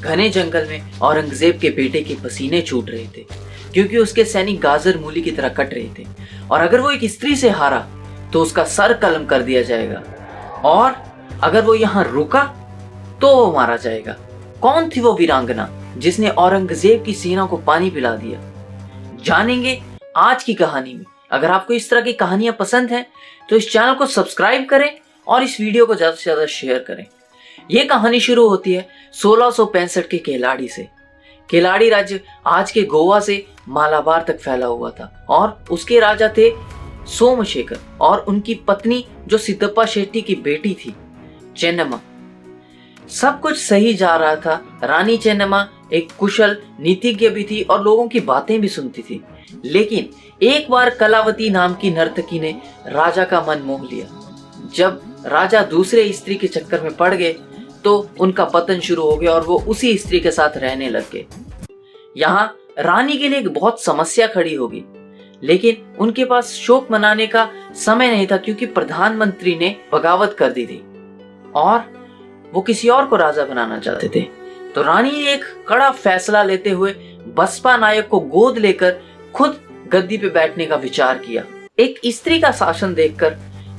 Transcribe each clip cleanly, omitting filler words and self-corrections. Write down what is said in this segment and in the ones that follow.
घने जंगल में औरंगजेब के बेटे के पसीने छूट रहे थे, क्योंकि उसके सैनिक गाजर मूली की तरह कट रहे थे, और अगर वो एक स्त्री से हारा तो उसका सर कलम कर दिया जाएगा, और अगर वो यहाँ रुका तो वो मारा जाएगा। कौन थी वो वीरांगना जिसने औरंगजेब की सेना को पानी पिला दिया? जानेंगे आज की कहानी में। अगर आपको इस तरह की कहानियां पसंद हैं तो इस चैनल को सब्सक्राइब करें और इस वीडियो को ज्यादा से ज्यादा शेयर करें। यह कहानी शुरू होती है 1665 के केलाड़ी से। केलाड़ी राज्य आज के गोवा से मालाबार तक फैला हुआ था, और उसके राजा थे सोमशेखर और उनकी पत्नी जो सिद्धप्पा शेट्टी की बेटी थी, चेन्नम्मा। सब कुछ सही जा रहा था। रानी चेन्नम्मा एक कुशल नीतिज्ञ भी थी और लोगों की बातें भी सुनती थी, लेकिन एक बार कलावती नाम की नर्तकी ने राजा का मन मोह लिया। जब राजा दूसरे स्त्री के चक्कर में पड़ गए तो उनका पतन शुरू हो गया और वो उसी स्त्री के साथ रहने लग गए। यहाँ रानी के लिए एक बहुत समस्या खड़ी होगी, लेकिन उनके पास शोक मनाने का समय नहीं था, क्योंकि प्रधानमंत्री ने बगावत कर दी थी और वो किसी और को राजा बनाना चाहते थे। तो रानी ने एक कड़ा फैसला लेते हुए बसपा नायक को गोद लेकर खुद गद्दी पे बैठने का विचार किया। एक स्त्री का शासन देखकर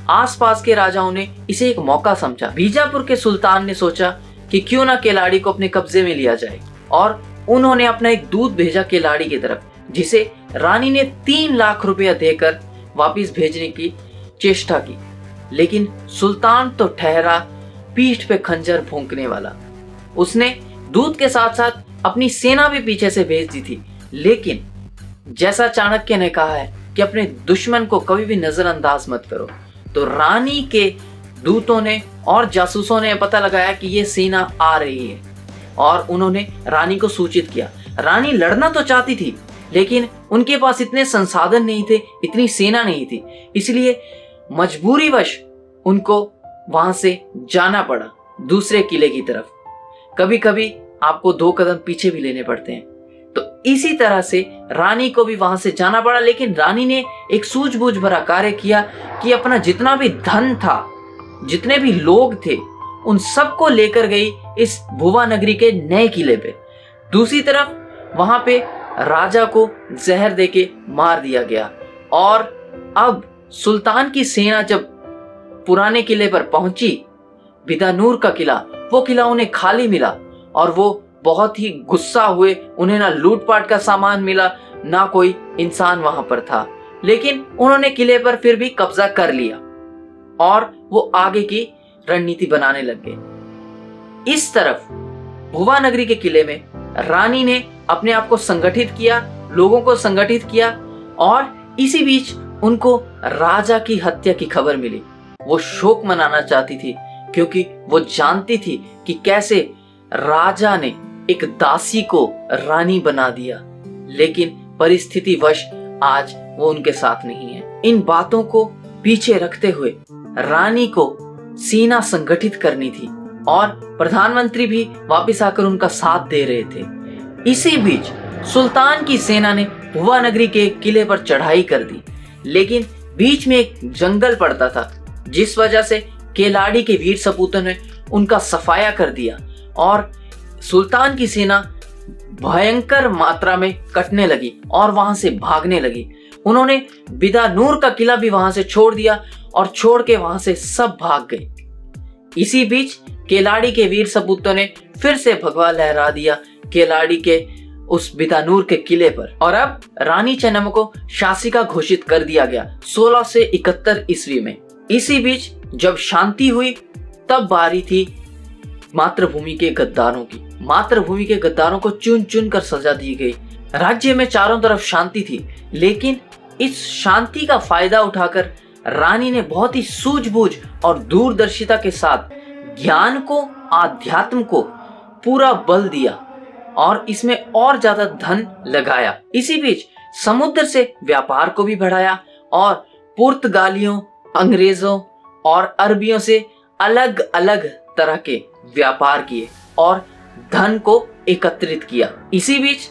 आसपास के राजाओं ने इसे एक मौका समझा। बीजापुर के सुल्तान ने सोचा कि क्यों ना केलाड़ी को अपने कब्जे में लिया जाए, और उन्होंने अपना एक दूत भेजा केलाड़ी की तरफ, जिसे रानी ने 3 लाख रुपया देकर वापस भेजने की चेष्टा की। लेकिन सुल्तान तो ठहरा पीठ पे खंजर भोंकने वाला। उसने दूत के साथ साथ अपनी सेना भी पीछे से भेज दी थी, लेकिन जैसा चाणक्य ने कहा है कि अपने दुश्मन को कभी भी नजरअंदाज मत करो, तो रानी के दूतों ने और जासूसों ने पता लगाया कि ये सेना आ रही है और उन्होंने रानी को सूचित किया। रानी लड़ना तो चाहती थी, लेकिन उनके पास इतने संसाधन नहीं थे, इतनी सेना नहीं थी, इसलिए मजबूरीवश उनको वहां से जाना पड़ा दूसरे किले की तरफ। कभी कभी आपको 2 कदम पीछे भी लेने पड़ते हैं। तो इसी तरह से रानी को भी वहां से जाना पड़ा, लेकिन रानी ने एक सूझबूझ भरा कार्य किया कि अपना जितना भी धन था, जितने भी लोग थे, उन सबको लेकर गई इस भुवा नगरी के नए किले पे। दूसरी तरफ वहां पे राजा को जहर देके मार दिया गया, और अब सुल्तान की सेना जब पुराने किले पर पहुंची, बिदानूर का किला, वो किला उन्हें खाली मिला और वो बहुत ही गुस्सा हुए। उन्हें ना लूटपाट का सामान मिला, ना कोई इंसान वहां पर था, लेकिन उन्होंने किले पर फिर भी कब्जा कर लिया और वो आगे की रणनीति बनाने लग गए। इस तरफ भुवा नगरी के किले में रानी ने अपने आप को संगठित किया, लोगों को संगठित किया, और इसी बीच उनको राजा की हत्या की खबर मिली। वो शोक मनाना चाहती थी, क्योंकि वो जानती थी कि कैसे राजा ने एक दासी को रानी बना दिया, लेकिन परिस्थितिवश आज वो उनके साथ नहीं है। इन बातों को पीछे रखते हुए रानी को सेना संगठित करनी थी, और प्रधानमंत्री भी वापस आकर उनका साथ दे रहे थे। इसी बीच सुल्तान की सेना ने भुवा नगरी के किले पर चढ़ाई कर दी, लेकिन बीच में एक जंगल पड़ता था, जिस वजह से केलाड़ी के वीर सपूतों ने उनका सफाया कर दिया और सुल्तान की सेना भयंकर मात्रा में कटने लगी और वहां से भागने लगी। उन्होंने बिदानूर का किला भी वहां से छोड़ दिया और छोड़ के वहां से सब भाग गए। इसी बीच केलाड़ी के वीर सपूतों ने फिर से भगवा लहरा दिया केलाड़ी के उस बिदानूर के किले पर, और अब रानी चेन्नम्मा को शासिका घोषित कर दिया गया 1671 ईस्वी में। इसी बीच जब शांति हुई, तब बारी थी मातृभूमि के गद्दारों की। मातृभूमि के गद्दारों को चुन चुन कर सजा दी गई। राज्य में चारों तरफ शांति थी, लेकिन इस शांति का फायदा उठाकर रानी ने बहुत ही सूझबूझ और दूरदर्शिता के साथ ज्ञान को, आध्यात्म को पूरा बल दिया और इसमें और ज्यादा धन लगाया। इसी बीच समुद्र से व्यापार को भी बढ़ाया और पुर्तगालियों, अंग्रेजों और अरबियों से अलग अलग तरह के व्यापार किए और धन को एकत्रित किया। इसी बीच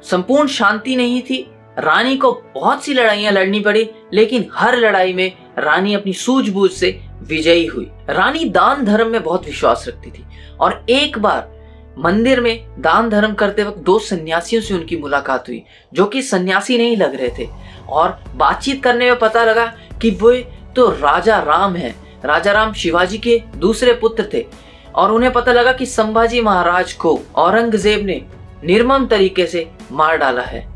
संपूर्ण शांति नहीं थी। रानी को बहुत सी लड़ाइयां लड़नी पड़ी, लेकिन हर लड़ाई में रानी अपनी सूझबूझ से विजयी हुई। रानी दान धर्म में बहुत विश्वास रखती थी और एक बार मंदिर में दान धर्म करते वक्त दो सन्यासियों से उनकी मुलाकात हुई जो कि सन्यासी नहीं लग रहे थे, और बातचीत करने में पता लगा कि वो तो राजा राम है। राजा राम शिवाजी के दूसरे पुत्र थे, और उन्हें पता लगा कि संभाजी महाराज को औरंगजेब ने निर्मम तरीके से मार डाला है।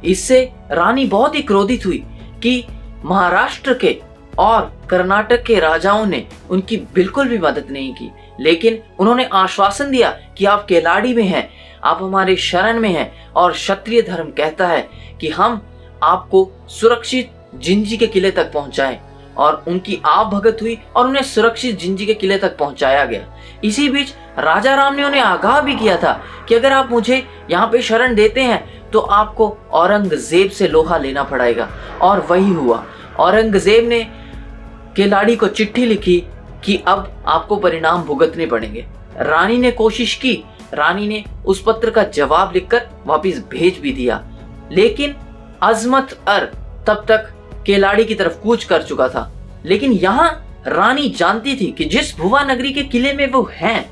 इससे रानी बहुत ही क्रोधित हुई कि महाराष्ट्र के और कर्नाटक के राजाओं ने उनकी बिल्कुल भी मदद नहीं की, लेकिन उन्होंने आश्वासन दिया कि आप केलाड़ी में हैं, आप हमारे शरण में हैं, और क्षत्रिय धर्म कहता है कि हम आपको सुरक्षित जिंजी के किले तक पहुंचाएं। और उनकी आप भगत हुई और उन्हें सुरक्षित जिंजी के किले तक पहुंचाया गया। इसी बीच राजा राम ने उन्हें आगाह भी किया था कि अगर आप मुझे यहाँ पे शरण देते हैं तो आपको औरंगजेब से लोहा लेना पड़ेगा, और वही हुआ। औरंगजेब ने केलाड़ी को चिट्ठी लिखी कि अब आपको परिणाम भुगतने पड़ेंगे। रानी ने कोशिश की, रानी ने उस पत्र का जवाब लिखकर वापस भेज भी दिया, लेकिन अजमत अर तब तक केलाड़ी की तरफ कूच कर चुका था। लेकिन यहाँ रानी जानती थी कि जिस भुवा नगरी के किले में वो हैं,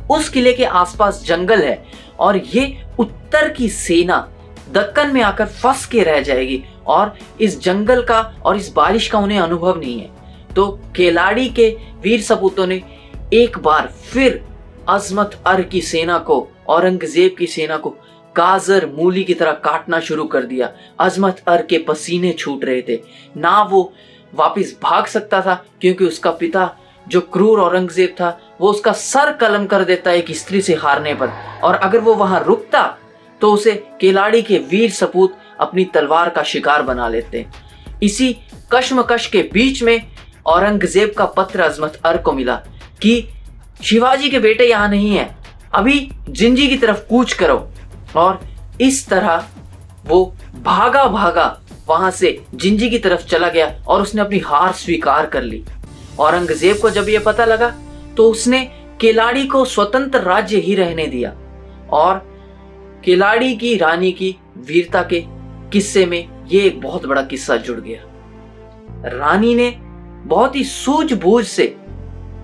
उस किले के आसपास जंगल है, और ये उत्तर की सेना दक्कन में आकर फंस के रह जाएगी, और इस जंगल का और इस बारिश का उन्हें अनुभव नहीं है। तो केलाड़ी के वीर सपूतों ने एक बार फिर अजमत अर की सेना को, औरंगजेब की सेना को गाजर मूली की तरह काटना शुरू कर दिया। अजमत अर के पसीने छूट रहे थे, ना वो वापस भाग सकता था क्योंकि उसका पिता जो क्रूर औरंगजेब था वो उसका सर कलम कर देता एक स्त्री से हारने पर, और अगर वो वहां रुकता तो उसे केलाड़ी के वीर सपूत अपनी तलवार का शिकार बना लेते। इसी कश्मकश के बीच में औरंगजेब का पत्र अजमत अर को मिला कि शिवाजी के बेटे यहाँ नहीं है, अभी जिंजी की तरफ कूच करो। और इस तरह वो भागा भागा वहां से जिंजी की तरफ चला गया और उसने अपनी हार स्वीकार कर ली। औरंगजेब को जब यह पता लगा तो उसने केलाड़ी को स्वतंत्र राज्य ही रहने दिया, और केलाड़ी की रानी की वीरता के किस्से में ये एक बहुत बड़ा किस्सा जुड़ गया। रानी ने बहुत ही सूझबूझ से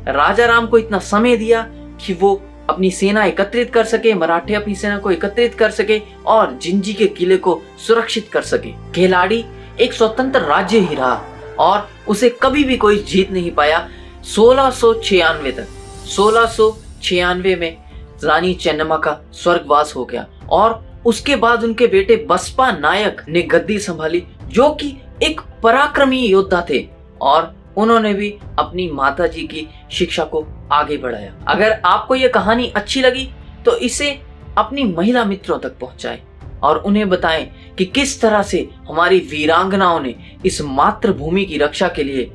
राजा राम को इतना समय दिया कि वो अपनी सेना एकत्रित कर सके, मराठे अपनी सेना को एकत्रित कर सके और जिंजी के किले को सुरक्षित कर सके। केलाड़ी एक स्वतंत्र राज्य ही रहा और उसे कभी भी कोई जीत नहीं पाया 1696 तक। 1696 में रानी चेन्नम्मा का स्वर्गवास हो गया, और उसके बाद उनके बेटे बसपा नायक ने गद्दी संभाली, जो कि एक पराक्रमी योद्धा थे, और उन्होंने भी अपनी माताजी की शिक्षा को आगे बढ़ाया। अगर आपको यह कहानी अच्छी लगी तो इसे अपनी महिला मित्रों तक पहुंचाएं और उन्हें बताएं कि किस तरह से हमारी वीरांगनाओं ने इस मातृभूमि की रक्षा के लिए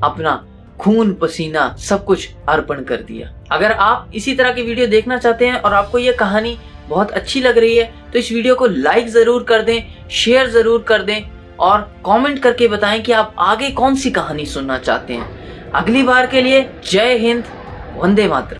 अपना खून पसीना सब कुछ अर्पण कर दिया। अगर आप इसी तरह की वीडियो देखना चाहते हैं और आपको यह कहानी बहुत अच्छी लग रही है तो इस वीडियो को लाइक जरूर कर दें, शेयर जरूर कर दें, और कमेंट करके बताएं कि आप आगे कौन सी कहानी सुनना चाहते हैं। अगली बार के लिए जय हिंद, वंदे मातरम।